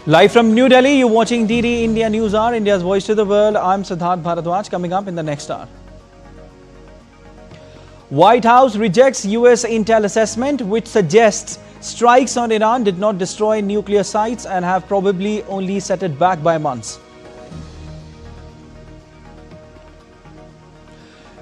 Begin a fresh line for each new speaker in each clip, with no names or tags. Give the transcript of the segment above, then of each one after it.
Live from New Delhi, you're watching DD India News Hour, India's voice to the world. I'm Siddharth Bharadwaj. Coming up in the next hour. White House rejects US intel assessment, which suggests strikes on Iran did not destroy nuclear sites and have probably only set it back by months.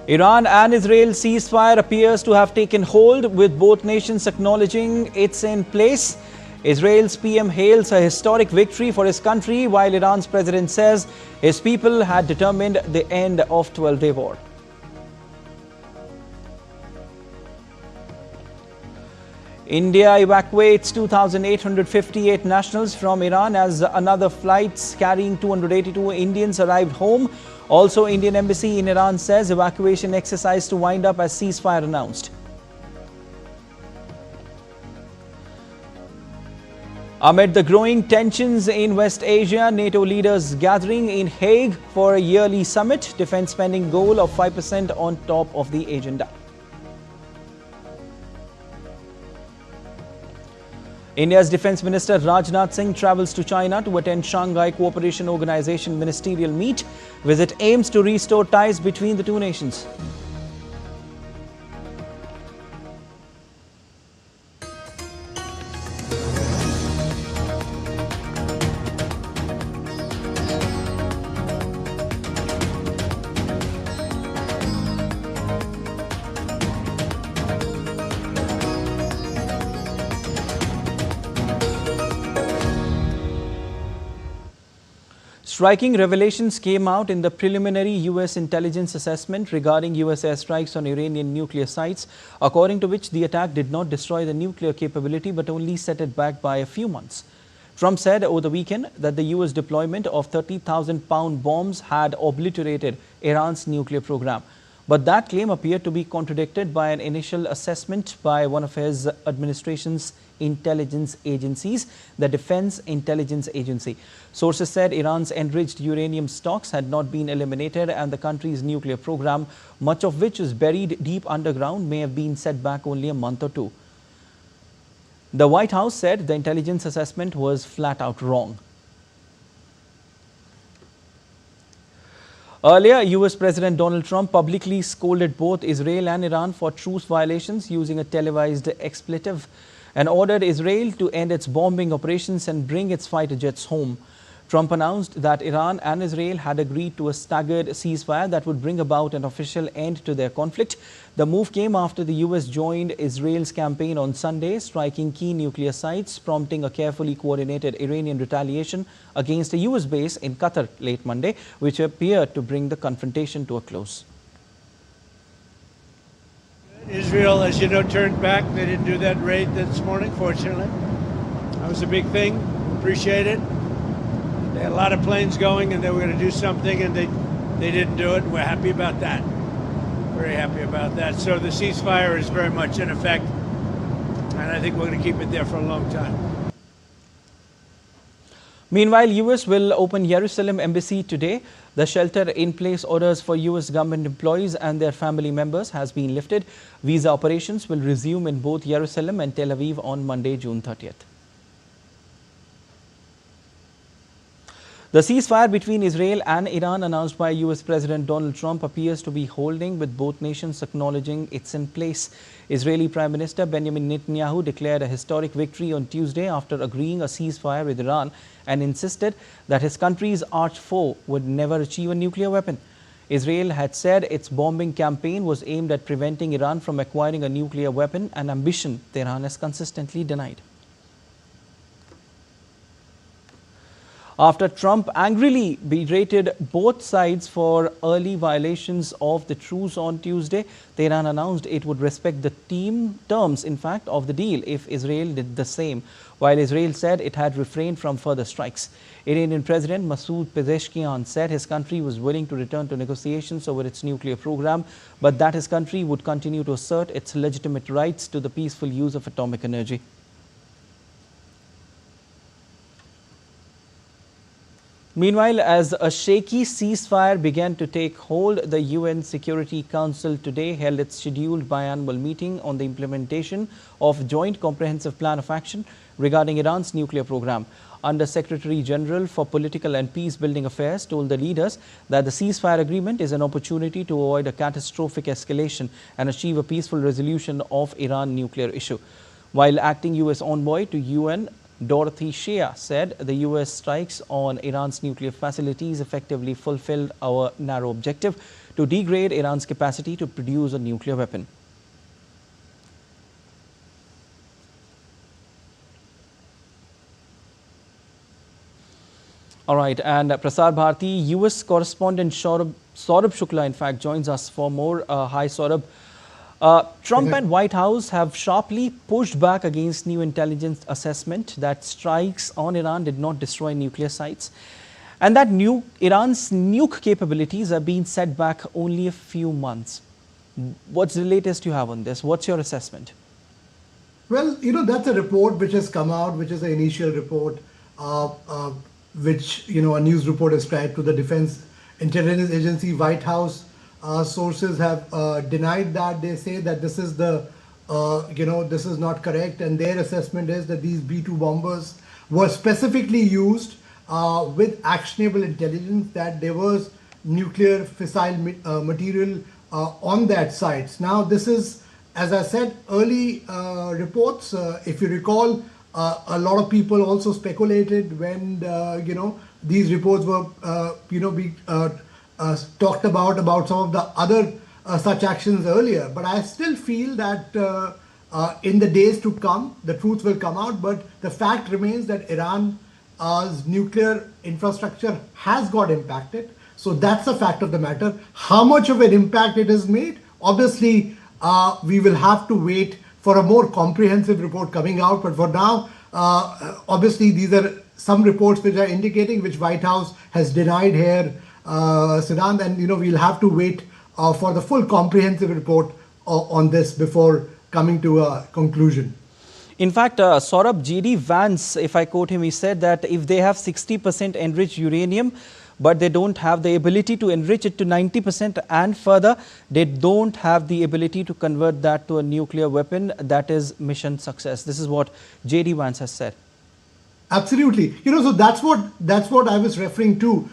Iran and Israel ceasefire appears to have taken hold, with both nations acknowledging it's in place. Israel's PM hails a historic victory for his country, while Iran's president says his people had determined the end of 12-day war. India evacuates 2,858 nationals from Iran as another flights carrying 282 Indians arrived home. Also, Indian embassy in Iran says evacuation exercise to wind up as ceasefire announced. Amid the growing tensions in West Asia, NATO leaders gathering in Hague for a yearly summit. Defense spending goal of 5% on top of the agenda. India's Defence Minister Rajnath Singh travels to China to attend Shanghai Cooperation Organization ministerial meet. Visit aims to restore ties between the two nations. Striking revelations came out in the preliminary US intelligence assessment regarding US airstrikes on Iranian nuclear sites, according to which the attack did not destroy the nuclear capability but only set it back by a few months. Trump said over the weekend that the US deployment of 30,000-pound bombs had obliterated Iran's nuclear program. But that claim appeared to be contradicted by an initial assessment by one of his administration's intelligence agencies, the Defense Intelligence Agency. Sources said Iran's enriched uranium stocks had not been eliminated and the country's nuclear program, much of which is buried deep underground, may have been set back only a month or two. The White House said the intelligence assessment was flat out wrong. Earlier, US President Donald Trump publicly scolded both Israel and Iran for truce violations using a televised expletive and ordered Israel to end its bombing operations and bring its fighter jets home. Trump announced that Iran and Israel had agreed to a staggered ceasefire that would bring about an official end to their conflict. The move came after the US joined Israel's campaign on Sunday, striking key nuclear sites, prompting a carefully coordinated Iranian retaliation against a US base in Qatar late Monday, which appeared to bring the confrontation to a close.
Israel, as you know, turned back. They didn't do that raid this morning, fortunately. That was a big thing. Appreciate it. They had a lot of planes going and they were going to do something and they didn't do it. We're happy about that. Very happy about that. So the ceasefire is very much in effect and I think we're going to keep it there for a long time.
Meanwhile, US will open Jerusalem embassy today. The shelter-in-place orders for US government employees and their family members has been lifted. Visa operations will resume in both Jerusalem and Tel Aviv on Monday, June 30th. The ceasefire between Israel and Iran announced by US President Donald Trump appears to be holding, with both nations acknowledging it's in place. Israeli Prime Minister Benjamin Netanyahu declared a historic victory on Tuesday after agreeing a ceasefire with Iran and insisted that his country's arch foe would never achieve a nuclear weapon. Israel had said its bombing campaign was aimed at preventing Iran from acquiring a nuclear weapon, an ambition Tehran has consistently denied. After Trump angrily berated both sides for early violations of the truce on Tuesday, Tehran announced it would respect the terms, of the deal if Israel did the same, while Israel said it had refrained from further strikes. Iranian President Masoud Pezeshkian said his country was willing to return to negotiations over its nuclear program, but that his country would continue to assert its legitimate rights to the peaceful use of atomic energy. Meanwhile, as a shaky ceasefire began to take hold, the UN Security Council today held its scheduled biannual meeting on the implementation of Joint Comprehensive Plan of Action. regarding Iran's nuclear program. Under Secretary General for Political and Peace-Building Affairs told the leaders that the ceasefire agreement is an opportunity to avoid a catastrophic escalation and achieve a peaceful resolution of Iran nuclear issue. While acting U.S. envoy to UN, Dorothy Shea said the U.S. strikes on Iran's nuclear facilities effectively fulfilled our narrow objective to degrade Iran's capacity to produce a nuclear weapon. All right, and Prasar Bharati, U.S. correspondent Saurabh Shukla, in fact, joins us for more. Hi, Saurabh. Trump and White House have sharply pushed back against new intelligence assessment that strikes on Iran did not destroy nuclear sites, and that Iran's nuke capabilities are being set back only a few months. What's the latest you have on this? What's your assessment?
Well, that's a report which has come out, which is an initial report, which, a news report ascribed to the Defense Intelligence Agency. White House sources have denied that. They say that this is this is not correct, and their assessment is that these B-2 bombers were specifically used with actionable intelligence that there was nuclear fissile material on that site. Now, this is, as I said, early reports. If you recall, a lot of people also speculated when these reports were talked about some of the other such actions earlier. But I still feel that in the days to come, the truth will come out. But the fact remains that Iran's nuclear infrastructure has got impacted. So that's the fact of the matter. How much of an impact it has made, obviously, we will have to wait for a more comprehensive report coming out. But for now, obviously, these are some reports which are indicating, which White House has denied here, Siddhant, and we'll have to wait for the full comprehensive report on this before coming to a conclusion.
In fact, Saurabh, J.D. Vance, if I quote him, he said that if they have 60% enriched uranium, but they don't have the ability to enrich it to 90% and further, they don't have the ability to convert that to a nuclear weapon, that is mission success. This is what J.D. Vance has said.
Absolutely. So that's what I was referring to.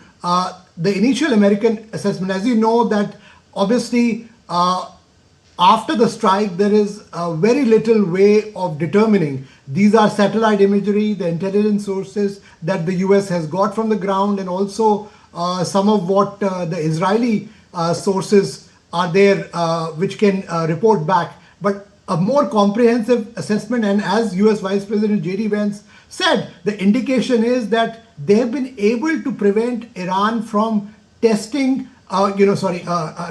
The initial American assessment, as you know, that obviously after the strike, there is very little way of determining. These are satellite imagery, the intelligence sources that the US has got from the ground, and also some of what the Israeli sources are there, which can report back. But a more comprehensive assessment, and as US Vice President J.D. Vance said, the indication is that they have been able to prevent Iran from testing, I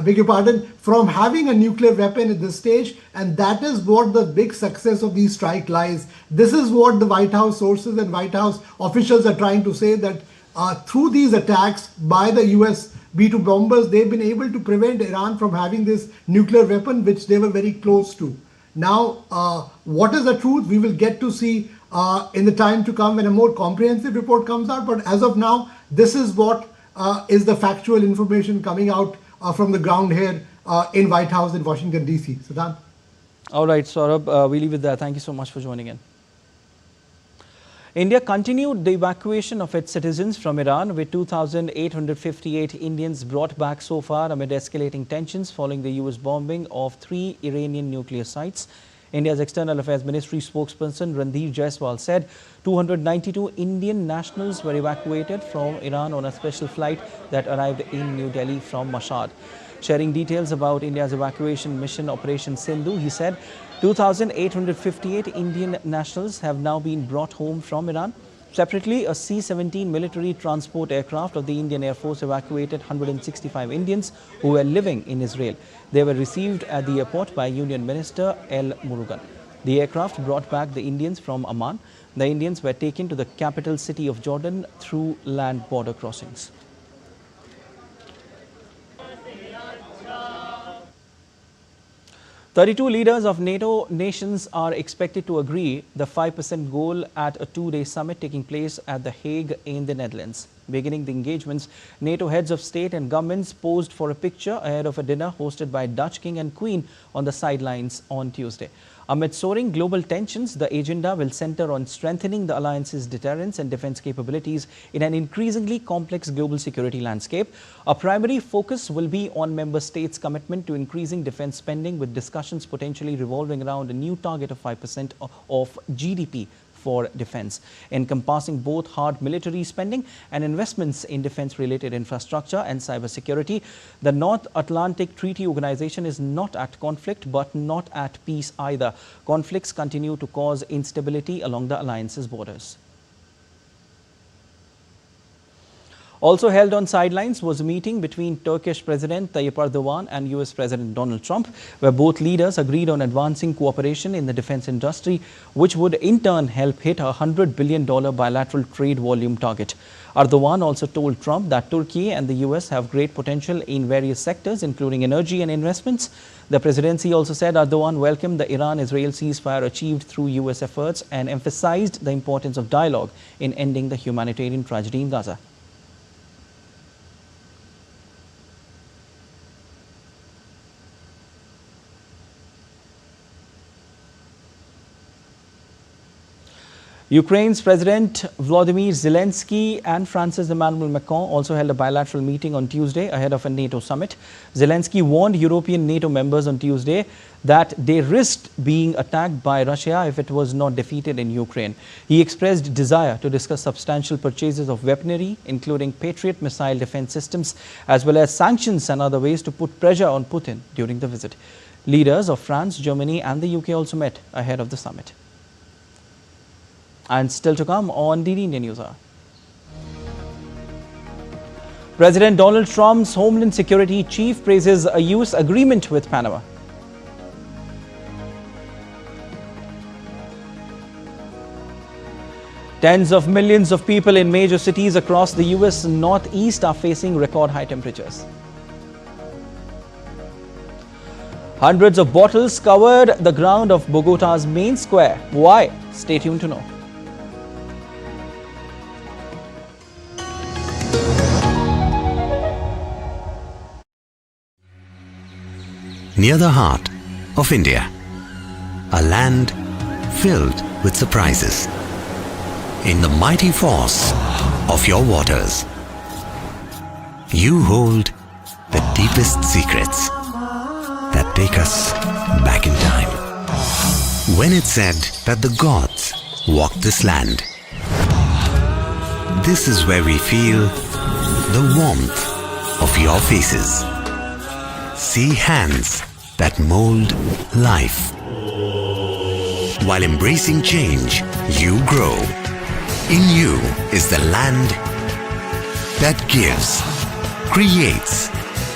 beg your pardon, from having a nuclear weapon at this stage. And that is what the big success of these strike lies. This is what the White House sources and White House officials are trying to say, that through these attacks by the US B-2 bombers, they've been able to prevent Iran from having this nuclear weapon, which they were very close to. Now, what is the truth? We will get to see in the time to come when a more comprehensive report comes out. But as of now, this is what is the factual information coming out from the ground here in White House in Washington, D.C. Siddhant?
All right, Saurabh, we leave it there. Thank you so much for joining in. India continued the evacuation of its citizens from Iran, with 2,858 Indians brought back so far amid escalating tensions following the US bombing of 3 Iranian nuclear sites. India's External Affairs Ministry spokesperson Randhir Jaiswal said 292 Indian nationals were evacuated from Iran on a special flight that arrived in New Delhi from Mashhad. Sharing details about India's evacuation mission Operation Sindhu, he said 2,858 Indian nationals have now been brought home from Iran. Separately, a C-17 military transport aircraft of the Indian Air Force evacuated 165 Indians who were living in Israel. They were received at the airport by Union Minister L. Murugan. The aircraft brought back the Indians from Amman. The Indians were taken to the capital city of Jordan through land border crossings. "32 leaders of NATO nations are expected to agree the 5% goal at a 2-day summit taking place at The Hague in the Netherlands. Beginning the engagements, NATO heads of state and governments posed for a picture ahead of a dinner hosted by Dutch King and Queen on the sidelines on Tuesday. Amid soaring global tensions, the agenda will center on strengthening the alliance's deterrence and defense capabilities in an increasingly complex global security landscape. A primary focus will be on member states' commitment to increasing defense spending, with discussions potentially revolving around a new target of 5% of GDP for defense, encompassing both hard military spending and investments in defense-related infrastructure and cybersecurity. The North Atlantic Treaty Organization is not at conflict, but not at peace either. Conflicts continue to cause instability along the alliance's borders. Also held on sidelines was a meeting between Turkish President Tayyip Erdogan and US President Donald Trump, where both leaders agreed on advancing cooperation in the defense industry, which would in turn help hit a $100 billion bilateral trade volume target. Erdogan also told Trump that Turkey and the US have great potential in various sectors, including energy and investments. The presidency also said Erdogan welcomed the Iran-Israel ceasefire achieved through US efforts and emphasized the importance of dialogue in ending the humanitarian tragedy in Gaza. Ukraine's President Volodymyr Zelensky and France's Emmanuel Macron also held a bilateral meeting on Tuesday ahead of a NATO summit. Zelensky warned European NATO members on Tuesday that they risked being attacked by Russia if it was not defeated in Ukraine. He expressed desire to discuss substantial purchases of weaponry, including Patriot missile defense systems, as well as sanctions and other ways to put pressure on Putin during the visit. Leaders of France, Germany and the UK also met ahead of the summit. And still to come on DD India News Hour. President Donald Trump's Homeland Security chief praises a US agreement with Panama. Tens of millions of people in major cities across the US Northeast are facing record high temperatures. Hundreds of bottles covered the ground of Bogota's main square. Why? Stay tuned to know.
Near the heart of India, a land filled with surprises. In the mighty force of your waters, you hold the deepest secrets that take us back in time. When it's said that the gods walk this land, this is where we feel the warmth of your faces. See hands that mold life. While embracing change, you grow. In you is the land that gives, creates,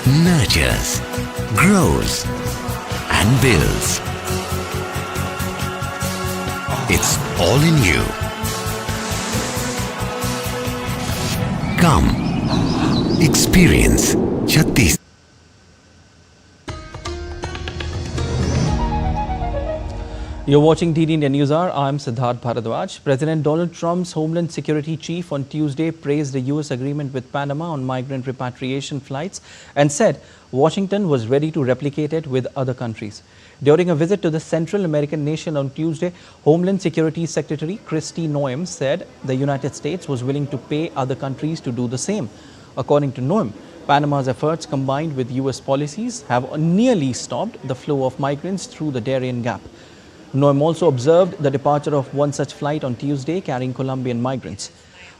nurtures, grows, and builds. It's all in you. Come, experience Chhattisgarh.
You're watching DD India News Hour. I'm Siddharth Bharadwaj. President Donald Trump's Homeland Security chief on Tuesday praised the US agreement with Panama on migrant repatriation flights and said Washington was ready to replicate it with other countries. During a visit to the Central American nation on Tuesday, Homeland Security Secretary Kristi Noem said the United States was willing to pay other countries to do the same. According to Noem, Panama's efforts combined with US policies have nearly stopped the flow of migrants through the Darien Gap. Noem also observed the departure of one such flight on Tuesday carrying Colombian migrants.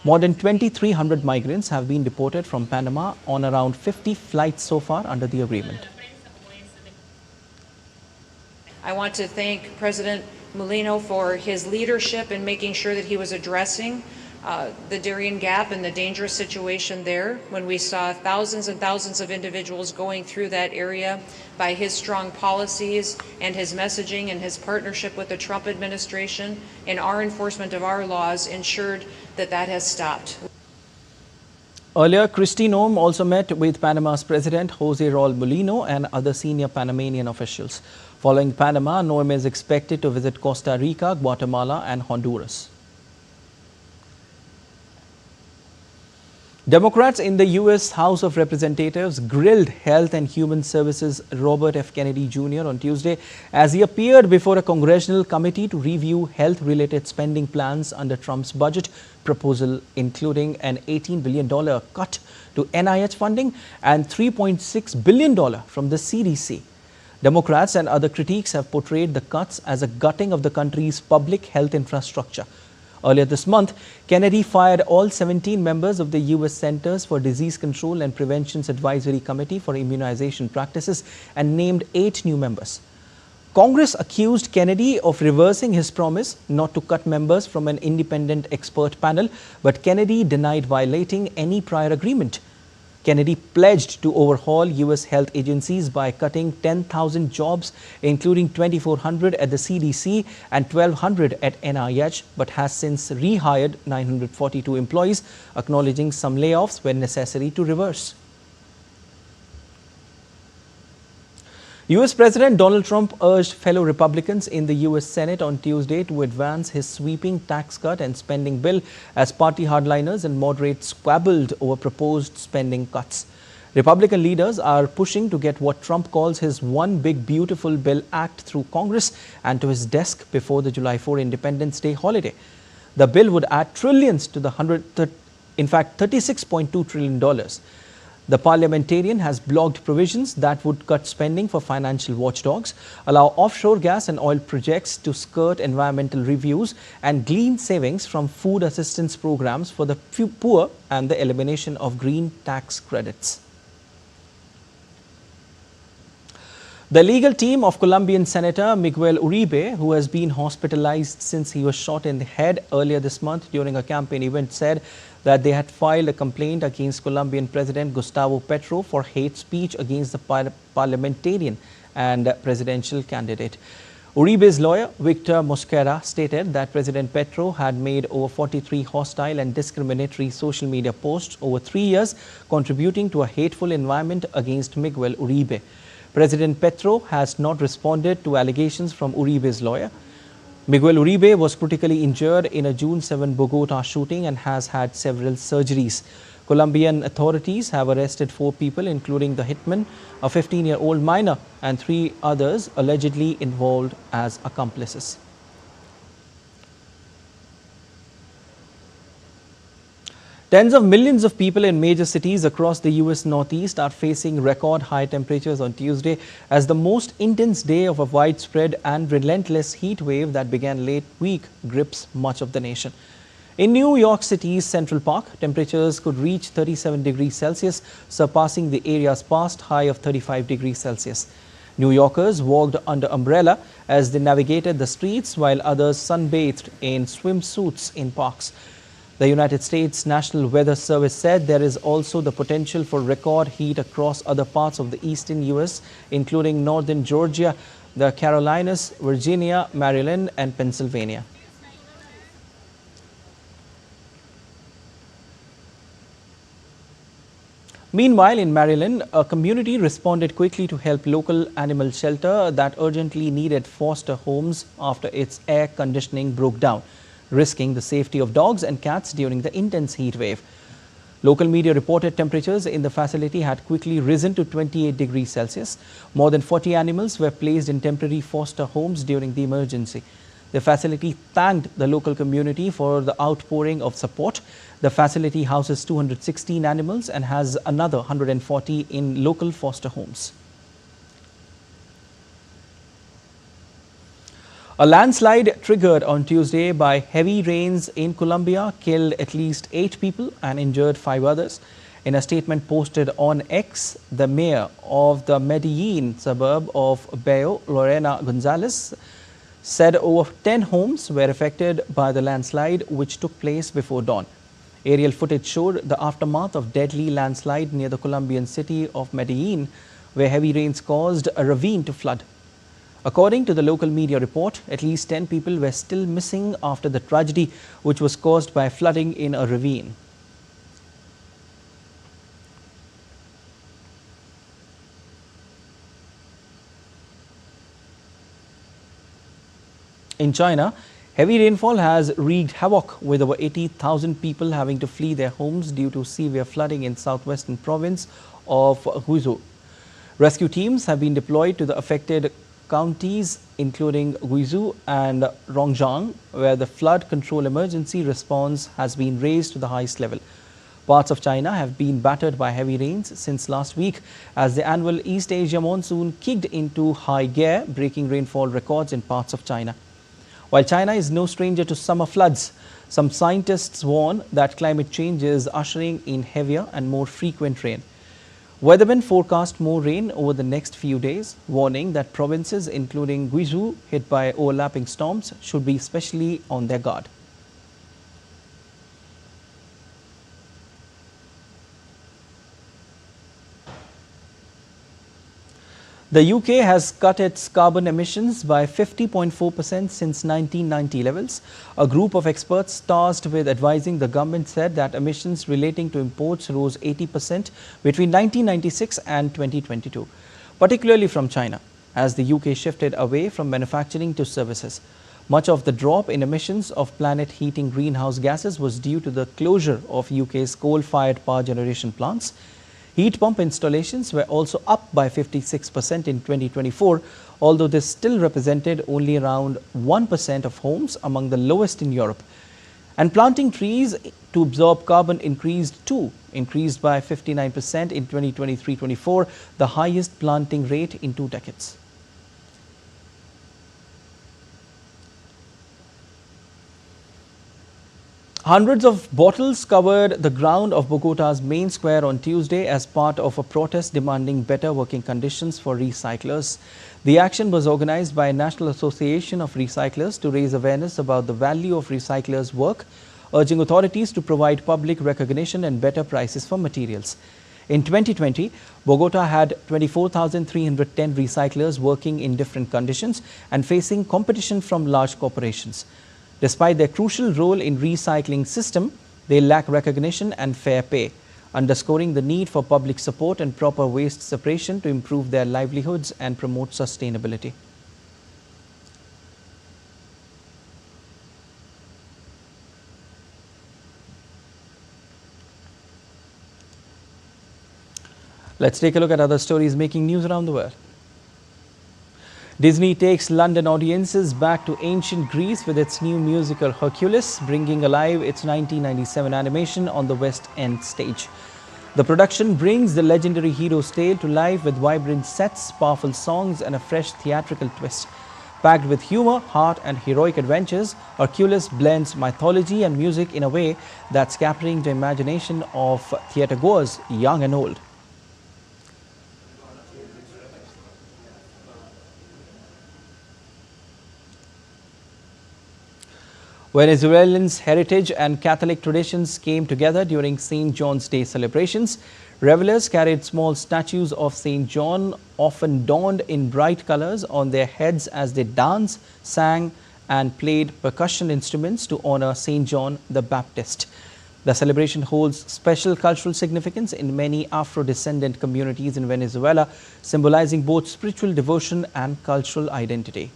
More than 2,300 migrants have been deported from Panama on around 50 flights so far under the agreement.
I want to thank President Mulino for his leadership in making sure that he was addressing the Darien Gap and the dangerous situation there when we saw thousands and thousands of individuals going through that area. By his strong policies and his messaging and his partnership with the Trump administration and our enforcement of our laws ensured that that has stopped.
Earlier, Kristi Noem also met with Panama's President Jose Raul Mulino and other senior Panamanian officials. Following Panama, Noem is expected to visit Costa Rica, Guatemala and Honduras. Democrats in the U.S. House of Representatives grilled Health and Human Services Robert F. Kennedy Jr. on Tuesday as he appeared before a congressional committee to review health-related spending plans under Trump's budget proposal, including an $18 billion cut to NIH funding and $3.6 billion from the CDC. Democrats and other critics have portrayed the cuts as a gutting of the country's public health infrastructure. Earlier this month, Kennedy fired all 17 members of the U.S. Centers for Disease Control and Prevention's Advisory Committee for Immunization Practices and named 8 new members. Congress accused Kennedy of reversing his promise not to cut members from an independent expert panel, but Kennedy denied violating any prior agreement. Kennedy pledged to overhaul U.S. health agencies by cutting 10,000 jobs, including 2,400 at the CDC and 1,200 at NIH, but has since rehired 942 employees, acknowledging some layoffs were necessary to reverse. U.S. President Donald Trump urged fellow Republicans in the U.S. Senate on Tuesday to advance his sweeping tax cut and spending bill as party hardliners and moderates squabbled over proposed spending cuts. Republican leaders are pushing to get what Trump calls his One Big Beautiful Bill Act through Congress and to his desk before the July 4 Independence Day holiday. The bill would add trillions to the $36.2 trillion. The parliamentarian has blocked provisions that would cut spending for financial watchdogs, allow offshore gas and oil projects to skirt environmental reviews, and glean savings from food assistance programs for the poor and the elimination of green tax credits. The legal team of Colombian Senator Miguel Uribe, who has been hospitalized since he was shot in the head earlier this month during a campaign event, said that they had filed a complaint against Colombian President Gustavo Petro for hate speech against the parliamentarian and presidential candidate. Uribe's lawyer, Victor Mosquera, stated that President Petro had made over 43 hostile and discriminatory social media posts over 3 years, contributing to a hateful environment against Miguel Uribe. President Petro has not responded to allegations from Uribe's lawyer. Miguel Uribe was critically injured in a June 7 Bogota shooting and has had several surgeries. Colombian authorities have arrested 4 people, including the hitman, a 15-year-old minor, and 3 others allegedly involved as accomplices. Tens of millions of people in major cities across the U.S. Northeast are facing record high temperatures on Tuesday as the most intense day of a widespread and relentless heat wave that began late week grips much of the nation. In New York City's Central Park, temperatures could reach 37 degrees Celsius, surpassing the area's past high of 35 degrees Celsius. New Yorkers walked under umbrella as they navigated the streets, while others sunbathed in swimsuits in parks. The United States National Weather Service said there is also the potential for record heat across other parts of the eastern U.S., including northern Georgia, the Carolinas, Virginia, Maryland, and Pennsylvania. Meanwhile, in Maryland, a community responded quickly to help local animal shelter that urgently needed foster homes after its air conditioning broke down, risking the safety of dogs and cats during the intense heat wave. Local media reported temperatures in the facility had quickly risen to 28 degrees Celsius. More than 40 animals were placed in temporary foster homes during the emergency. The facility thanked the local community for the outpouring of support. The facility houses 216 animals and has another 140 in local foster homes. A landslide triggered on Tuesday by heavy rains in Colombia killed at least 8 people and injured 5 others. In a statement posted on X, the mayor of the Medellin suburb of Bayo, Lorena Gonzalez, said over 10 homes were affected by the landslide, which took place before dawn. Aerial footage showed the aftermath of deadly landslide near the Colombian city of Medellin, where heavy rains caused a ravine to flood. According to the local media report, at least 10 people were still missing after the tragedy, which was caused by flooding in a ravine. In China, Heavy rainfall has wreaked havoc, with over 80,000 people having to flee their homes due to severe flooding in southwestern province of Guizhou. Rescue teams have been deployed to the affected counties including Guizhou and Rongjiang, where the flood control emergency response has been raised to the highest level. Parts of China have been battered by heavy rains since last week as the annual East Asia monsoon kicked into high gear, breaking rainfall records in parts of China. While China is no stranger to summer floods, some scientists warn that climate change is ushering in heavier and more frequent rain. Weathermen forecast more rain over the next few days, warning that provinces including Guizhou hit by overlapping storms should be especially on their guard. The UK has cut its carbon emissions by 50.4% since 1990 levels. A group of experts tasked with advising the government said that emissions relating to imports rose 80% between 1996 and 2022, particularly from China, as the UK shifted away from manufacturing to services. Much of the drop in emissions of planet-heating greenhouse gases was due to the closure of UK's coal-fired power generation plants. Heat pump installations were also up by 56% in 2024, although this still represented only around 1% of homes, among the lowest in Europe. And planting trees to absorb carbon increased by 59% in 2023-24, the highest planting rate in 2 decades. Hundreds of bottles covered the ground of Bogota's main square on Tuesday as part of a protest demanding better working conditions for recyclers. The action was organized by a National Association of Recyclers to raise awareness about the value of recyclers' work, urging authorities to provide public recognition and better prices for materials. In 2020, Bogota had 24,310 recyclers working in different conditions and facing competition from large corporations. Despite their crucial role in recycling system, they lack recognition and fair pay, underscoring the need for public support and proper waste separation to improve their livelihoods and promote sustainability. Let's take a look at other stories making news around the world. Disney takes London audiences back to ancient Greece with its new musical Hercules, bringing alive its 1997 animation on the West End stage. The production brings the legendary hero's tale to life with vibrant sets, powerful songs, and a fresh theatrical twist. Packed with humor, heart, and heroic adventures, Hercules blends mythology and music in a way that's capturing the imagination of theatergoers, young and old. Venezuelans' heritage and Catholic traditions came together during St. John's Day celebrations. Revelers carried small statues of St. John, often donned in bright colors, on their heads as they danced, sang, and played percussion instruments to honor St. John the Baptist. The celebration holds special cultural significance in many Afro-descendant communities in Venezuela, symbolizing both spiritual devotion and cultural identity.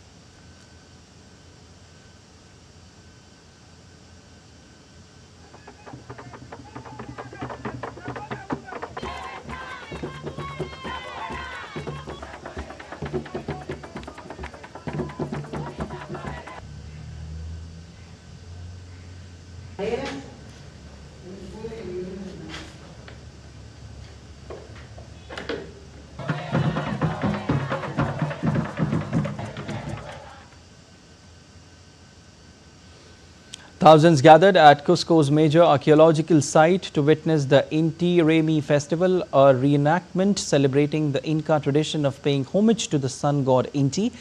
Thousands gathered at Cusco's major archaeological site to witness the Inti Raymi festival, a reenactment celebrating the Inca tradition of paying homage to the sun god Inti.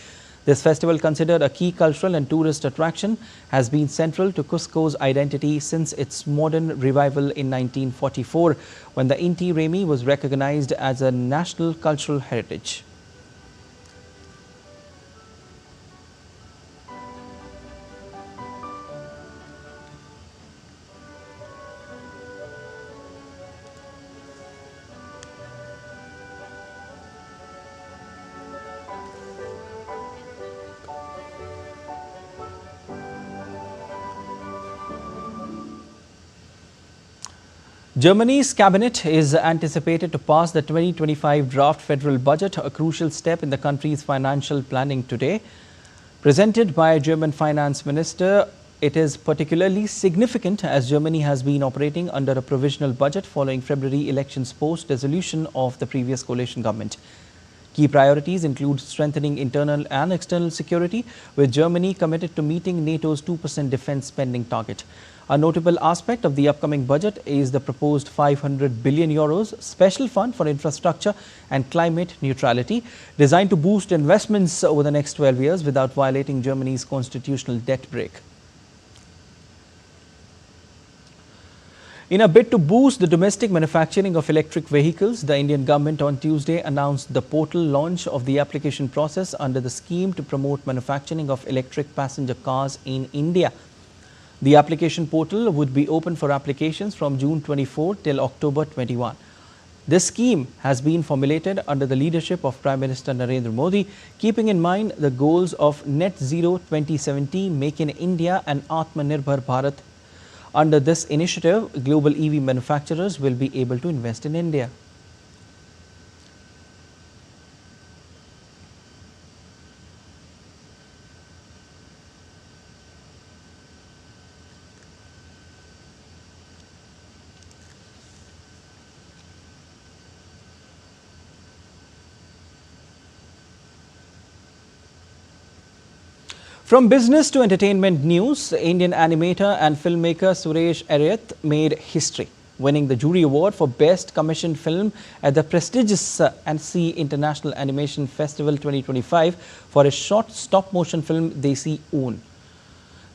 This festival, considered a key cultural and tourist attraction, has been central to Cusco's identity since its modern revival in 1944, when the Inti Raymi was recognized as a national cultural heritage. Germany's cabinet is anticipated to pass the 2025 draft federal budget, a crucial step in the country's financial planning today. Presented by German finance minister, it is particularly significant as Germany has been operating under a provisional budget following February elections post-dissolution of the previous coalition government. Key priorities include strengthening internal and external security, with Germany committed to meeting NATO's 2% defense spending target. A notable aspect of the upcoming budget is the proposed €500 billion special fund for infrastructure and climate neutrality, designed to boost investments over the next 12 years without violating Germany's constitutional debt brake. In a bid to boost the domestic manufacturing of electric vehicles, the Indian government on Tuesday announced the portal launch of the application process under the scheme to promote manufacturing of electric passenger cars in India. The application portal would be open for applications from June 24 till October 21. This scheme has been formulated under the leadership of Prime Minister Narendra Modi, keeping in mind the goals of Net Zero 2070, Make in India and Atmanirbhar Bharat. Under this initiative, global EV manufacturers will be able to invest in India. From business to entertainment news, Indian animator and filmmaker Suresh Ariyat made history, winning the jury award for Best Commissioned Film at the prestigious UNSC International Animation Festival 2025 for his short stop-motion film Desi Oon.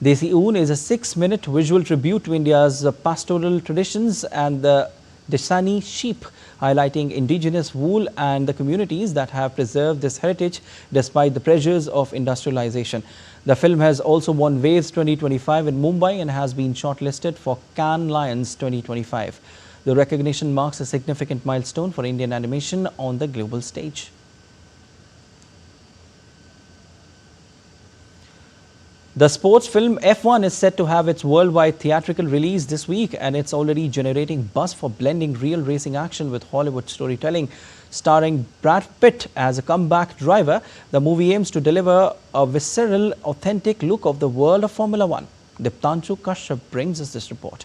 Desi Oon is a 6-minute visual tribute to India's pastoral traditions and the Dasani sheep, highlighting indigenous wool and the communities that have preserved this heritage despite the pressures of industrialization. The film has also won Waves 2025 in Mumbai and has been shortlisted for Cannes Lions 2025. The recognition marks a significant milestone for Indian animation on the global stage. The sports film F1 is set to have its worldwide theatrical release this week, and it's already generating buzz for blending real racing action with Hollywood storytelling. Starring Brad Pitt as a comeback driver, the movie aims to deliver a visceral, authentic look of the world of Formula One. Diptanshu Kashyap brings us this report.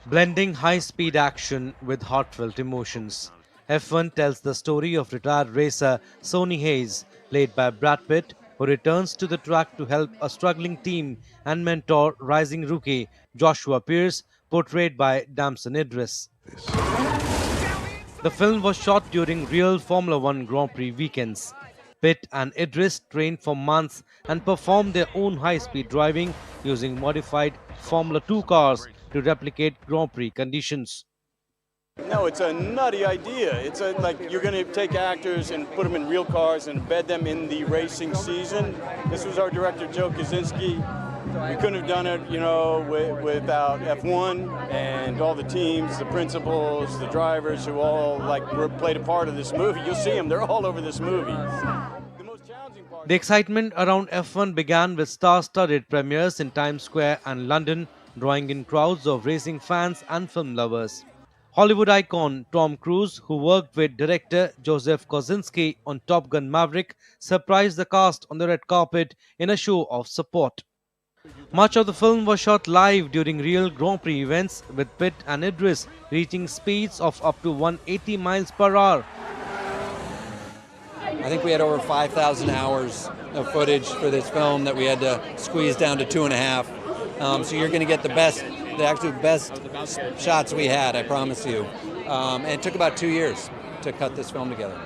Blending high-speed action with heartfelt emotions, F1 tells the story of retired racer Sonny Hayes, played by Brad Pitt, who returns to the track to help a struggling team and mentor rising rookie Joshua Pierce, portrayed by Damson Idris. The film was shot during real Formula One Grand Prix weekends. Pitt and Idris trained for months and performed their own high-speed driving using modified Formula 2 cars to replicate Grand Prix conditions.
No, it's a nutty idea. It's like you're going to take actors and put them in real cars and embed them in the racing season. This was our director, Joe Kaczynski. We couldn't have done it, without F1 and all the teams, the principals, the drivers who all played a part of this movie. You'll see them; they're all over this movie.
The excitement around F1 began with star-studded premieres in Times Square and London, drawing in crowds of racing fans and film lovers. Hollywood icon Tom Cruise, who worked with director Joseph Kosinski on Top Gun Maverick, surprised the cast on the red carpet in a show of support. Much of the film was shot live during real Grand Prix events, with Pitt and Idris reaching speeds of up to 180 miles per hour.
I think we had over 5,000 hours of footage for this film that we had to squeeze down to 2.5. So you're going to get the absolute best shots we had, I promise you. And it took about 2 years to cut this film together.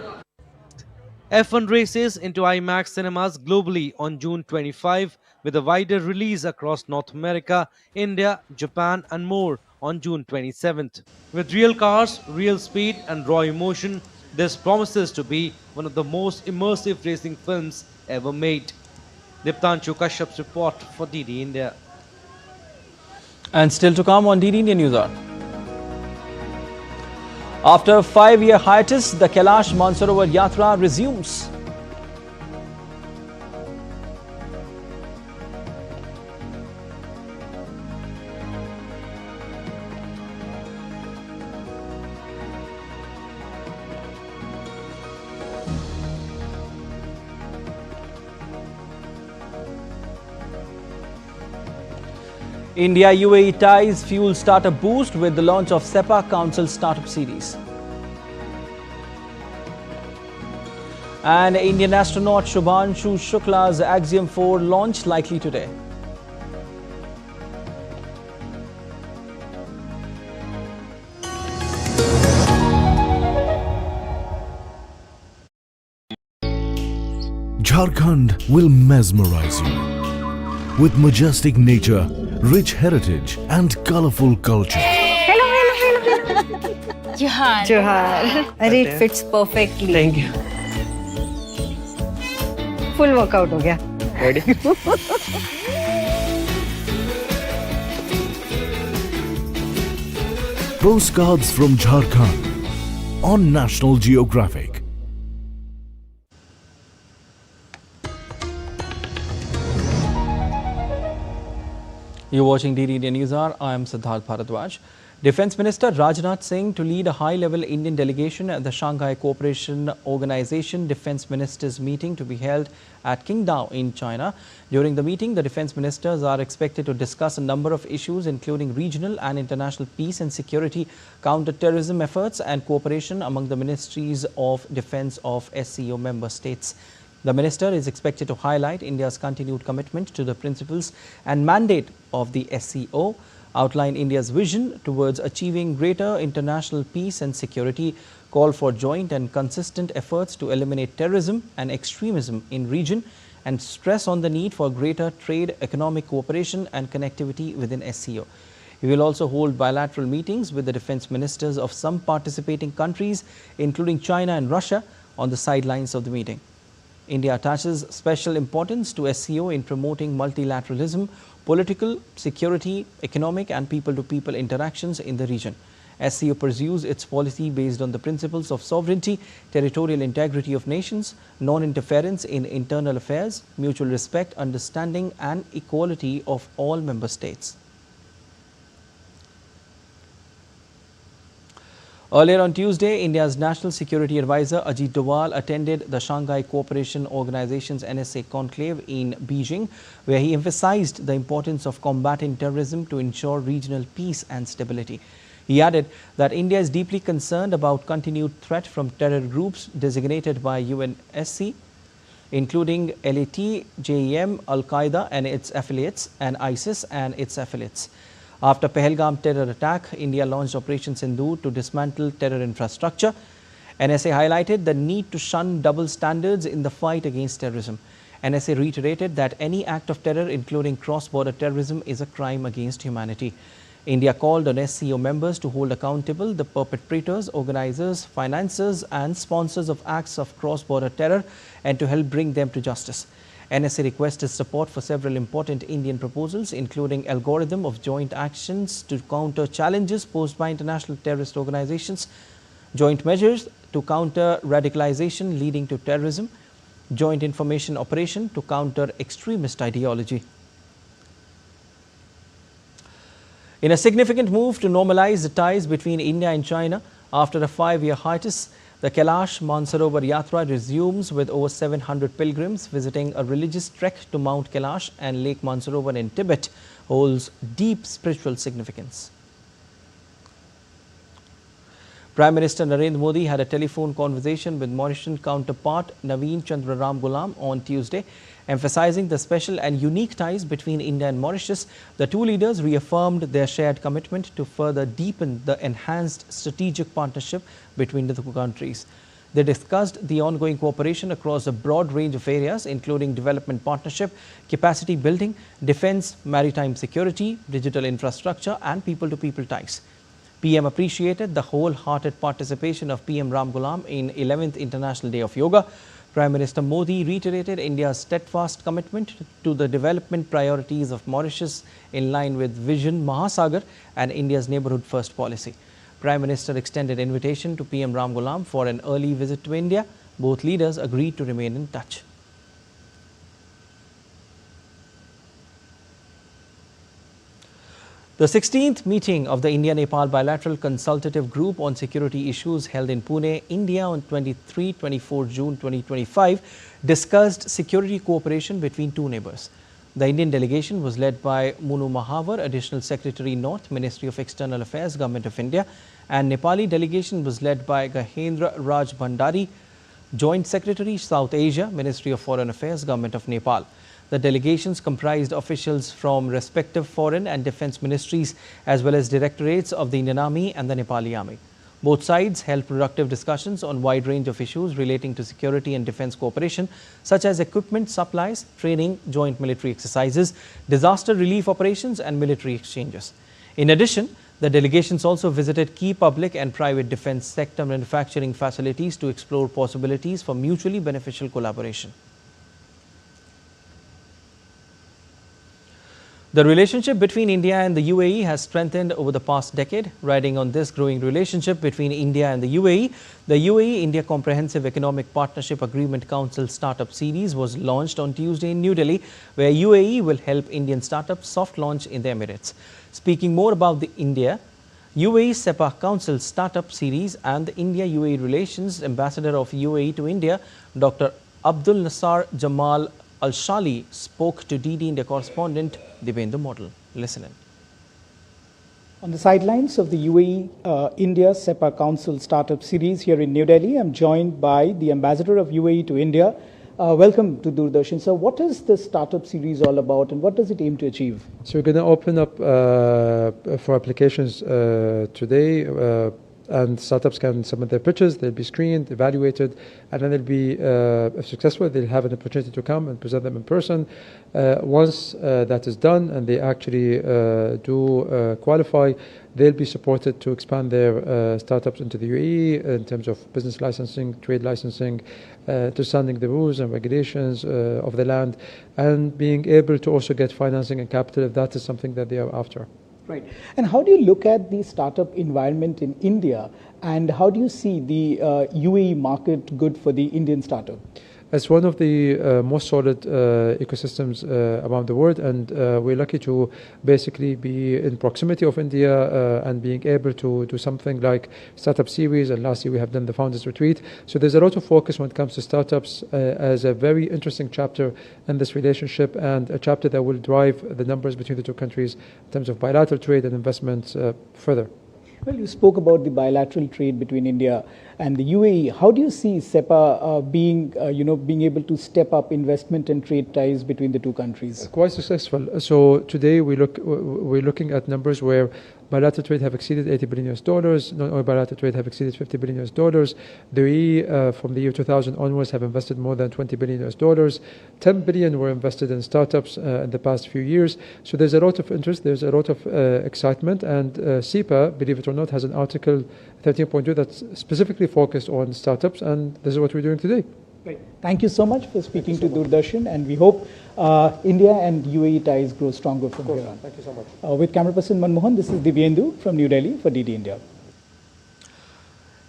F1 races into IMAX cinemas globally on June 25, with a wider release across North America, India, Japan and more on June 27th. With real cars, real speed and raw emotion, this promises to be one of the most immersive racing films ever made. Diptanshu Kashyap's report for DD India.
And still to come on DD India News Hour. After a 5-year hiatus, the Kailash Mansarovar Yatra resumes. India-UAE ties fuel startup boost with the launch of SEPA Council Startup Series. And Indian astronaut Shubhanshu Shukla's Axiom 4 launch likely today.
Jharkhand will mesmerize you with majestic nature, rich heritage and colorful culture.
Johar. And it fits perfectly.
Thank you.
Full workout ho gaya.
Ready?
Postcards from Jharkhand on National Geographic.
You're watching DD India News Hour. I am Siddharth Bharadwaj. Defence Minister Rajnath Singh to lead a high-level Indian delegation at the Shanghai Cooperation Organization Defence Ministers meeting to be held at Qingdao in China. During the meeting, the defence ministers are expected to discuss a number of issues including regional and international peace and security, counter-terrorism efforts and cooperation among the ministries of defence of SCO member states. The minister is expected to highlight India's continued commitment to the principles and mandate of the SCO, outline India's vision towards achieving greater international peace and security, call for joint and consistent efforts to eliminate terrorism and extremism in region, and stress on the need for greater trade, economic cooperation and connectivity within SCO. He will also hold bilateral meetings with the defence ministers of some participating countries, including China and Russia, on the sidelines of the meeting. India attaches special importance to SCO in promoting multilateralism, political, security, economic and people-to-people interactions in the region. SCO pursues its policy based on the principles of sovereignty, territorial integrity of nations, non-interference in internal affairs, mutual respect, understanding and equality of all member states. Earlier on Tuesday, India's National Security Advisor Ajit Doval attended the Shanghai Cooperation Organization's NSA conclave in Beijing, where he emphasized the importance of combating terrorism to ensure regional peace and stability. He added that India is deeply concerned about continued threat from terror groups designated by UNSC, including LAT, JEM, Al-Qaeda and its affiliates, and ISIS and its affiliates. After Pahalgam terror attack, India launched Operation Sindhu to dismantle terror infrastructure. NSA highlighted the need to shun double standards in the fight against terrorism. NSA reiterated that any act of terror, including cross-border terrorism, is a crime against humanity. India called on SCO members to hold accountable the perpetrators, organizers, financiers and sponsors of acts of cross-border terror and to help bring them to justice. NSA requested support for several important Indian proposals, including algorithm of joint actions to counter challenges posed by international terrorist organizations, joint measures to counter radicalization leading to terrorism, joint information operation to counter extremist ideology. In a significant move to normalize the ties between India and China after a 5-year hiatus, the Kailash Mansarovar Yatra resumes with over 700 pilgrims visiting a religious trek to Mount Kailash, and Lake Mansarovar in Tibet holds deep spiritual significance. Prime Minister Narendra Modi had a telephone conversation with Mauritian counterpart Naveen Chandra Ram Ghulam on Tuesday, emphasizing the special and unique ties between India and Mauritius. The two leaders reaffirmed their shared commitment to further deepen the enhanced strategic partnership between the two countries. They discussed the ongoing cooperation across a broad range of areas, including development partnership, capacity building, defense, maritime security, digital infrastructure and people-to-people ties. PM appreciated the wholehearted participation of PM Ram Ghulam in 11th International Day of Yoga. Prime Minister Modi reiterated India's steadfast commitment to the development priorities of Mauritius in line with Vision Mahasagar and India's neighborhood first policy. Prime Minister extended invitation to PM Ram Ghulam for an early visit to India. Both leaders agreed to remain in touch. The 16th meeting of the India-Nepal Bilateral Consultative Group on Security Issues held in Pune, India on 23-24 June 2025 discussed security cooperation between two neighbors. The Indian delegation was led by Munu Mahavar, Additional Secretary North, Ministry of External Affairs, Government of India, and Nepali delegation was led by Gahendra Raj Bhandari, Joint Secretary, South Asia, Ministry of Foreign Affairs, Government of Nepal. The delegations comprised officials from respective foreign and defence ministries as well as directorates of the Indian Army and the Nepali Army. Both sides held productive discussions on a wide range of issues relating to security and defence cooperation, such as equipment supplies, training, joint military exercises, disaster relief operations and military exchanges. In addition, the delegations also visited key public and private defence sector manufacturing facilities to explore possibilities for mutually beneficial collaboration. The relationship between India and the UAE has strengthened over the past decade. Riding on this growing relationship between India and the UAE-India Comprehensive Economic Partnership Agreement Council Startup Series was launched on Tuesday in New Delhi, where UAE will help Indian startups soft launch in the Emirates. Speaking more about the UAE SEPA Council Startup Series and the India-UAE Relations, Ambassador of UAE to India, Dr. Abdul Nasar Jamal Al-Shali spoke to DD India correspondent Dibendu Model. Listen in.
On the sidelines of the UAE-India SEPA Council Startup Series here in New Delhi, I'm joined by the Ambassador of UAE to India. Welcome to Doordarshan. So what is the Startup Series all about and what does it aim to achieve?
So we're going to open up for applications today. And startups can submit their pitches, they'll be screened, evaluated, and then they'll be, if successful, they'll have an opportunity to come and present them in person. Once that is done and they actually do qualify, they'll be supported to expand their startups into the UAE in terms of business licensing, trade licensing, understanding the rules and regulations of the land, and being able to also get financing and capital if that is something that they are after.
Right. And how do you look at the startup environment in India, and how do you see the UAE market good for the Indian startup?
It's one of the most solid ecosystems around the world, and we're lucky to basically be in proximity of India and being able to do something like Startup Series, and last year we have done the Founders Retreat. So there's a lot of focus when it comes to startups as a very interesting chapter in this relationship, and a chapter that will drive the numbers between the two countries in terms of bilateral trade and investment further.
Well, you spoke about the bilateral trade between India and the UAE. How do you see SEPA being able to step up investment and trade ties between the two countries?
Quite successful. So today we're looking at numbers where bilateral trade have exceeded $80 billion, non-oil bilateral trade have exceeded $50 billion. The UAE from the year 2000 onwards have invested more than $20 billion. $10 billion were invested in startups in the past few years. So there's a lot of interest, there's a lot of excitement, and SEPA, believe it or not, has an article 13.2 that's specifically focused on startups, and this is what we're doing today.
Right. Thank you so much for speaking to Doordarshan, and we hope India and UAE ties grow stronger from here on.
Thank you so much.
With camera person Manmohan, this is Dibendu from New Delhi for DD India.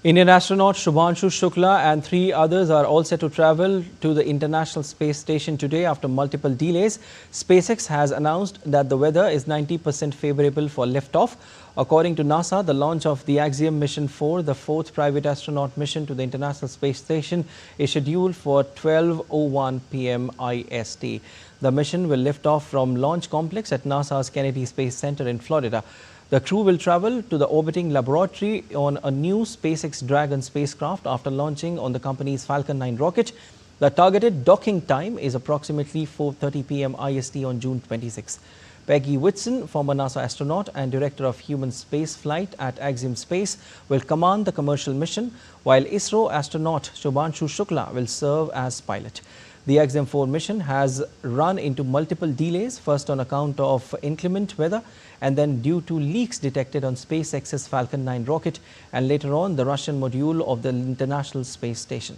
Indian astronaut Shubhanshu Shukla and 3 others are all set to travel to the International Space Station today after multiple delays. SpaceX has announced that the weather is 90% favorable for liftoff. According to NASA, the launch of the Axiom Mission 4, the 4th private astronaut mission to the International Space Station, is scheduled for 12:01 p.m. IST. The mission will lift off from Launch Complex at NASA's Kennedy Space Center in Florida. The crew will travel to the orbiting laboratory on a new SpaceX Dragon spacecraft after launching on the company's Falcon 9 rocket. The targeted docking time is approximately 4:30 p.m. IST on June 26. Peggy Whitson, former NASA astronaut and director of human space flight at Axiom Space, will command the commercial mission, while ISRO astronaut Shubhanshu Shukla will serve as pilot. The Axiom 4 mission has run into multiple delays, first on account of inclement weather and then due to leaks detected on SpaceX's Falcon 9 rocket and later on the Russian module of the International Space Station.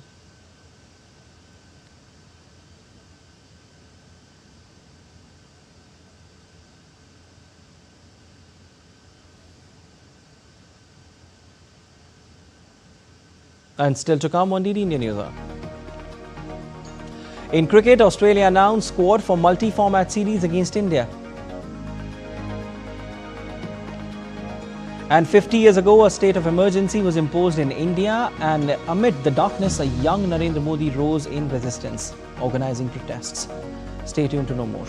And still to come on DD India News Hour. In cricket, Australia announced squad for multi-format series against India. And 50 years ago, a state of emergency was imposed in India, and amid the darkness, a young Narendra Modi rose in resistance, organizing protests. Stay tuned to know more.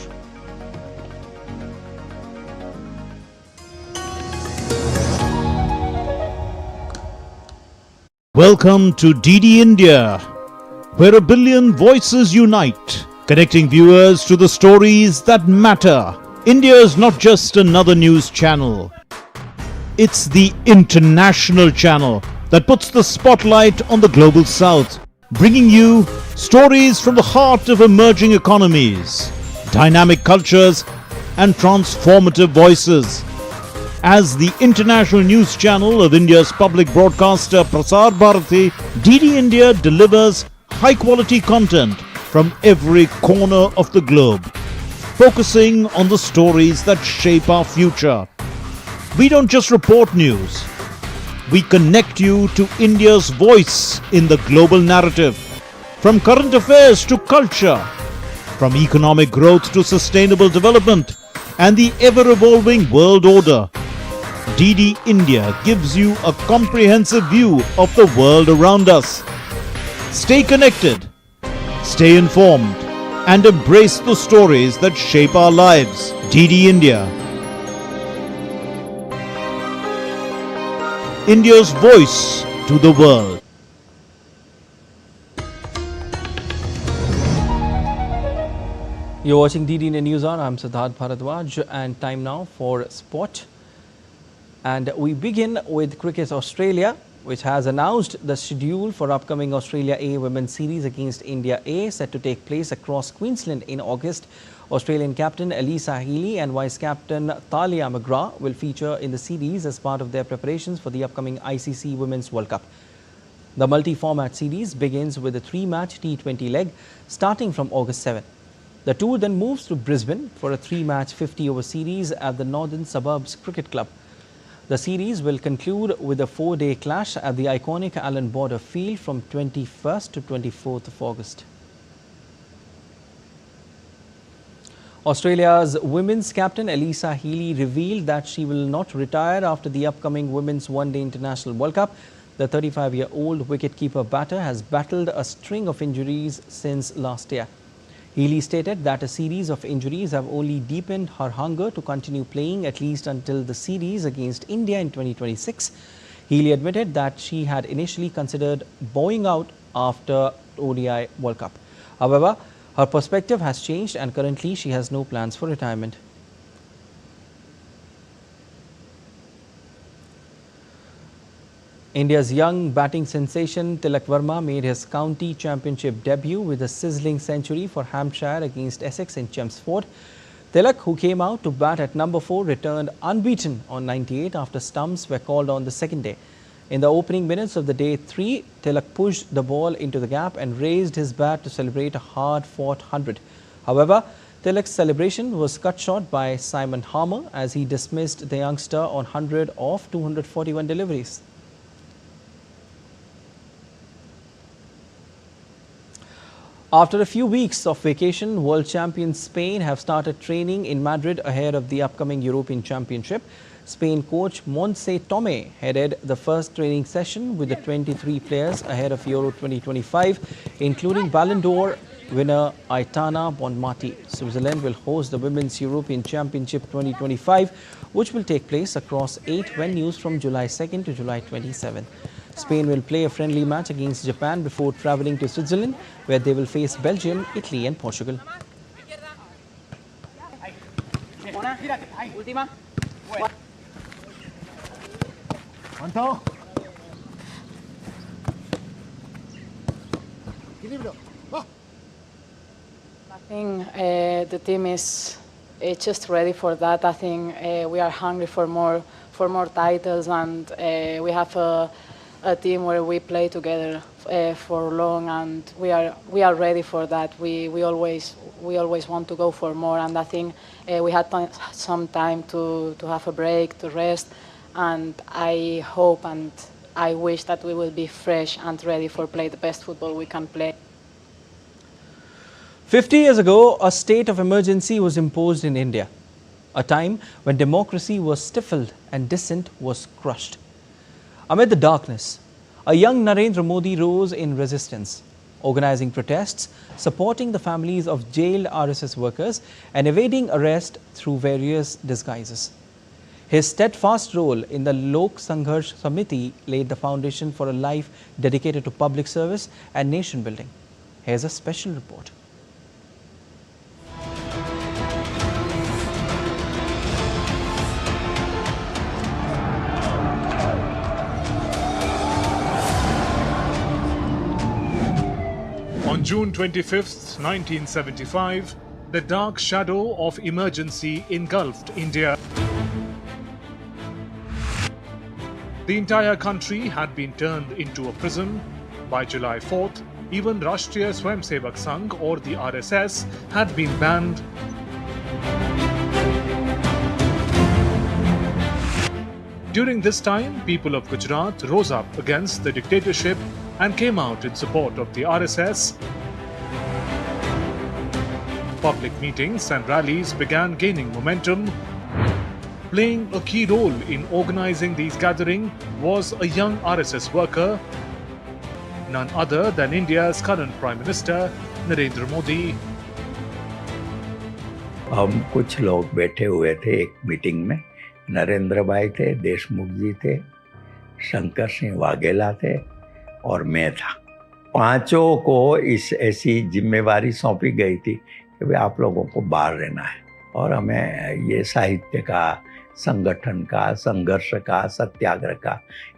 Welcome to DD India, where a billion voices unite, connecting viewers to the stories that matter. India is not just another news channel. It's the international channel that puts the spotlight on the global south, bringing you stories from the heart of emerging economies, dynamic cultures, and transformative voices. As the international news channel of India's public broadcaster Prasar Bharati, DD India delivers high-quality content from every corner of the globe, focusing on the stories that shape our future. We don't just report news. We connect you to India's voice in the global narrative, from current affairs to culture, from economic growth to sustainable development, and the ever-evolving world order. DD India gives you a comprehensive view of the world around us. Stay connected, stay informed, and embrace the stories that shape our lives. DD India, India's voice to the world.
You're watching DD India News Hour. I'm Siddharth Bharadwaj, and time now for sport. And we begin with Cricket Australia, which has announced the schedule for upcoming Australia A Women's Series against India A, set to take place across Queensland in August. Australian captain Elisa Healy and vice captain Talia McGrath will feature in the series as part of their preparations for the upcoming ICC Women's World Cup. The multi-format series begins with a 3-match T20 leg starting from August 7. The tour then moves to Brisbane for a 3-match 50-over series at the Northern Suburbs Cricket Club. The series will conclude with a 4-day clash at the iconic Allan Border Field from 21st to 24th of August. Australia's women's captain Elisa Healy revealed that she will not retire after the upcoming Women's One-Day International World Cup. The 35-year-old wicketkeeper batter has battled a string of injuries since last year. Healy stated that a series of injuries have only deepened her hunger to continue playing at least until the series against India in 2026. Healy admitted that she had initially considered bowing out after ODI World Cup. However, her perspective has changed and currently she has no plans for retirement. India's young batting sensation Tilak Verma made his county championship debut with a sizzling century for Hampshire against Essex in Chelmsford. Tilak, who came out to bat at number 4, returned unbeaten on 98 after stumps were called on the second day. In the opening minutes of the day 3, Tilak pushed the ball into the gap and raised his bat to celebrate a hard-fought 100. However, Tilak's celebration was cut short by Simon Harmer as he dismissed the youngster on 100 of 241 deliveries. After a few weeks of vacation, world champions Spain have started training in Madrid ahead of the upcoming European Championship. Spain coach Montse Tomé headed the first training session with the 23 players ahead of Euro 2025, including Ballon d'Or winner Aitana Bonmati. Switzerland will host the Women's European Championship 2025, which will take place across 8 venues from July 2nd to July 27. Spain will play a friendly match against Japan before travelling to Switzerland, where they will face Belgium, Italy and Portugal.
I think the team is just ready for that. I think we are hungry for more titles, and we have a team where we play together for long, and we are ready for that. We always want to go for more, and I think we had some time to have a break, to rest, and I hope and I wish that we will be fresh and ready for play the best football we can play.
50 years ago, a state of emergency was imposed in India, a time when democracy was stifled and dissent was crushed. Amid the darkness, a young Narendra Modi rose in resistance, organizing protests, supporting the families of jailed RSS workers and evading arrest through various disguises. His steadfast role in the Lok Sangharsh Samiti laid the foundation for a life dedicated to public service and nation building. Here's a special report.
On June 25th, 1975, the dark shadow of emergency engulfed India. The entire country had been turned into a prison. By July 4th, even Rashtriya Swayamsevak Sangh or the RSS had been banned. During this time, people of Gujarat rose up against the dictatorship and came out in support of the RSS. Public meetings and rallies began gaining momentum. Playing a key role in organizing these gatherings was a young RSS worker, none other than India's current Prime Minister, Narendra Modi.
हम कुछ लोग बैठे हुए थे एक meeting में। नरेंद्र भाई थे, देशमुख जी थे, शंकर सिंह वाघेला थे और मैं था। पांचों को इस ऐसी जिम्मेवारी सौंपी गई थी कि भाई आप लोगों को बाहर रहना है और हमें ये साहित्य का, संगठन का, संघर्ष का, सत्याग्रह का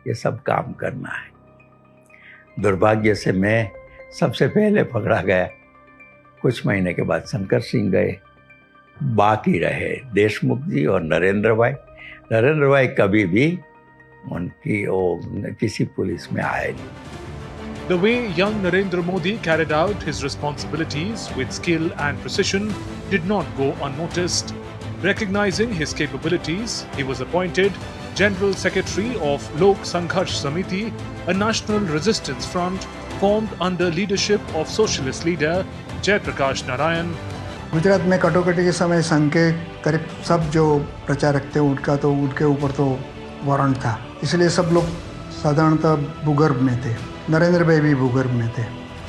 ये सब काम करना है। दुर्भाग्य से मैं सबसे पहले पकड़ा गया। कुछ महीने के बाद शंकर सिंह गए, बाकी रहे देशमुख जी और नरेंद्र भाई। नरेंद्र भाई कभी भी उनकी किसी पुलिस में आए नहीं।
The way young Narendra Modi carried out his responsibilities with skill and precision did not go unnoticed. Recognizing his capabilities, he was appointed General Secretary of Lok Sangharsh Samiti, a national resistance front formed under leadership of socialist leader Jai Prakash Narayan.
Gujarat में कटोकटी के समय संघ के करीब सब जो प्रचारक थे उनके ऊपर तो वारंट था, इसलिए सब लोग साधारणतः भूगर्भ में थे। नरेंद्र भाई भी भूगर्भ में थे।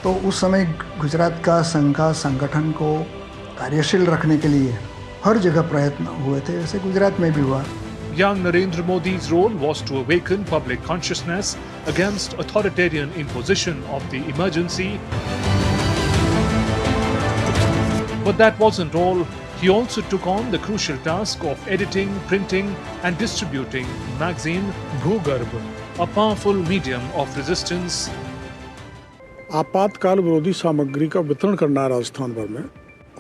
तो उस समय गुजरात का संघ का संगठन को कार्यशील रखने के लिए हर जगह प्रयत्न हुए थे, ऐसे गुजरात में भी हुआ।
Young Narendra Modi's role was to awaken public consciousness against authoritarian imposition of the emergency. But that wasn't all. He also took on the crucial task of editing, printing and distributing magazine Bhugarbh, a powerful medium of resistance.
आपातकाल विरोधी सामग्री का वितरण करना है राजस्थान भर में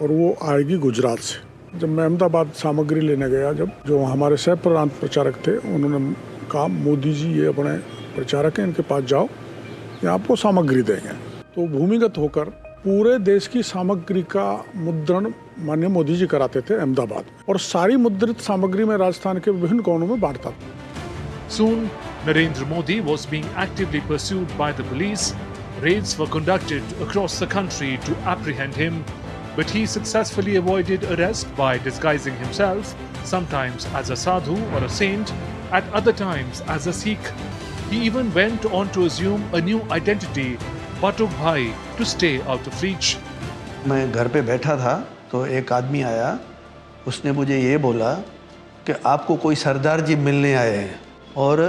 और वो आएगी गुजरात से। जब मैं अहमदाबाद सामग्री लेने गया, जब जो हमारे सह प्रांत प्रचारक थे उन्होंने कहा मोदी जी ये अपने प्रचारक हैं, इनके पास जाओ, ये आपको सामग्री देंगे। तो भूमिगत होकर पूरे देश की सामग्री का मुद्रण माननीय मोदी जी कराते थे अहमदाबाद में और सारी मुद्रित सामग्री में राजस्थान के विभिन्न कोनों में बांटता था।
Soon, Narendra Modi was being actively pursued by the police. Raids were conducted across the country to apprehend him, but he successfully avoided arrest by disguising himself, sometimes as a sadhu or a saint, at other times as a Sikh. He even went on to assume a new identity, Batuk Bhai, to stay out of reach.
मैं घर पे बैठा था तो एक आदमी आया, उसने मुझे ये बोला कि आपको कोई सरदार जी मिलने आए हैं और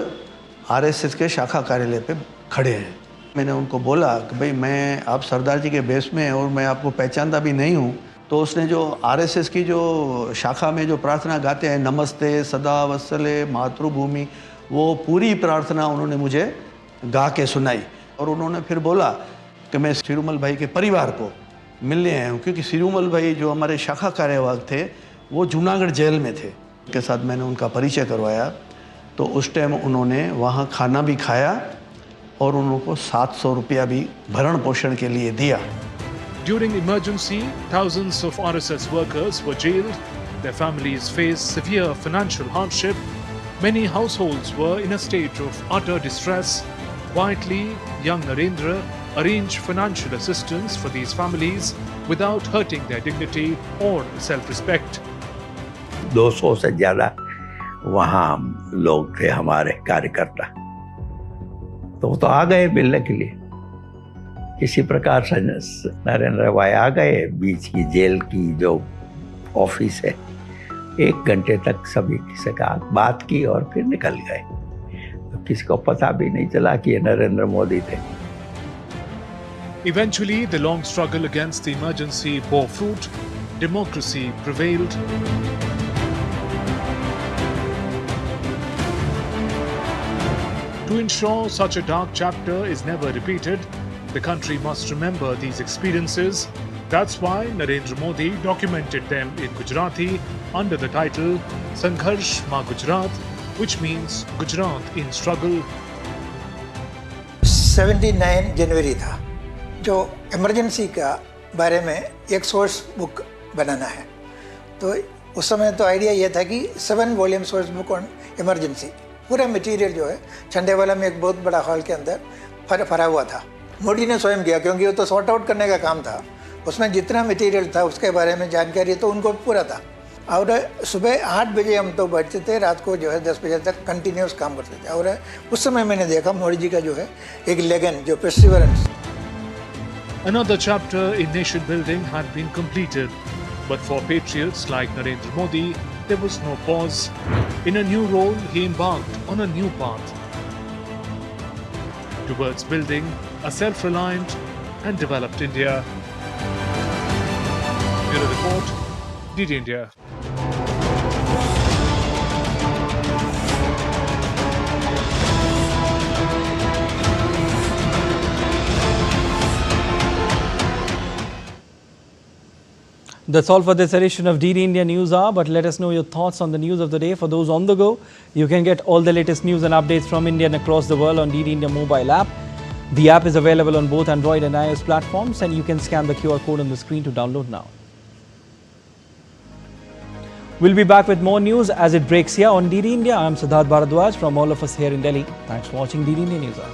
आरएसएस के शाखा कार्यालय पे खड़े हैं। मैंने उनको बोला कि भाई मैं आप सरदार जी के बेस में और मैं आपको पहचानता भी नहीं हूँ। तो उसने जो आरएसएस की जो शाखा में जो प्रार्थना गाते हैं, नमस्ते सदा वत्सले मातृभूमि, वो पूरी प्रार्थना उन्होंने मुझे गा के सुनाई और उन्होंने फिर बोला कि मैं सिरूमल भाई के परिवार को मिलने आया हूँ, क्योंकि सिरूमल भाई जो हमारे शाखा कार्यवाहक थे वो जूनागढ़ जेल में थे। उनके साथ मैंने उनका परिचय करवाया तो उस टाइम उन्होंने वहाँ खाना भी खाया और उनको 700 रुपया भी भरण पोषण के लिए दिया।
During emergency, thousands of RSS workers were jailed. Their families faced severe financial hardship. Many households were in a state of utter distress. Quietly, young Narendra arranged financial assistance for these families without hurting their dignity or self-respect.
200 से ज़्यादा वहाँ लोग थे हमारे कार्यकर्ता, तो आ गए मिलने के लिए। किसी प्रकार से नरेंद्र भाई आ गए, बीच की जेल की जो ऑफिस है 1 घंटे तक सभी से बात की और फिर निकल गए। तो किसी को पता भी नहीं चला कि ये नरेंद्र मोदी थे।
Eventually, the long struggle against the emergency bore fruit. Democracy prevailed. To ensure such a dark chapter is never repeated, the country must remember these experiences. That's why Narendra Modi documented them in Gujarati under the title Sangharsh Ma Gujarat, which means Gujarat in struggle.
79 जनवरी था, जो emergency का बारे में एक source book बनाना है। तो उस समय तो आइडिया ये था कि 7 volume source book on emergency, पूरा मटेरियल जो है छंडेवाला में एक बहुत बड़ा हॉल के अंदर भरा हुआ था। मोदी ने स्वयं किया, क्योंकि वो तो सॉर्ट आउट करने का काम था। उसमें जितना मटेरियल था उसके बारे में जानकारी तो उनको पूरा था। और सुबह 8 बजे हम तो बैठते थे, रात को जो है 10 बजे तक कंटिन्यूस काम करते थे। और उस समय मैंने देखा मोदी जी का जो है एक लेगन, जो perseverance.
Another chapter in nation building had been completed, but for patriots like Narendra Modi, there was no pause. In a new role, he embarked on a new path towards building a self-reliant and developed India. Bureau Report, DD India.
That's all for this edition of DD India News Hour, but let us know your thoughts on the news of the day. For those on the go, you can get all the latest news and updates from India and across the world on DD India mobile app. The app is available on both Android and iOS platforms, and you can scan the QR code on the screen to download now. We'll be back with more news as it breaks here on DD India. I'm Siddharth Bharadwaj from all of us here in Delhi. Thanks for watching DD India News Hour.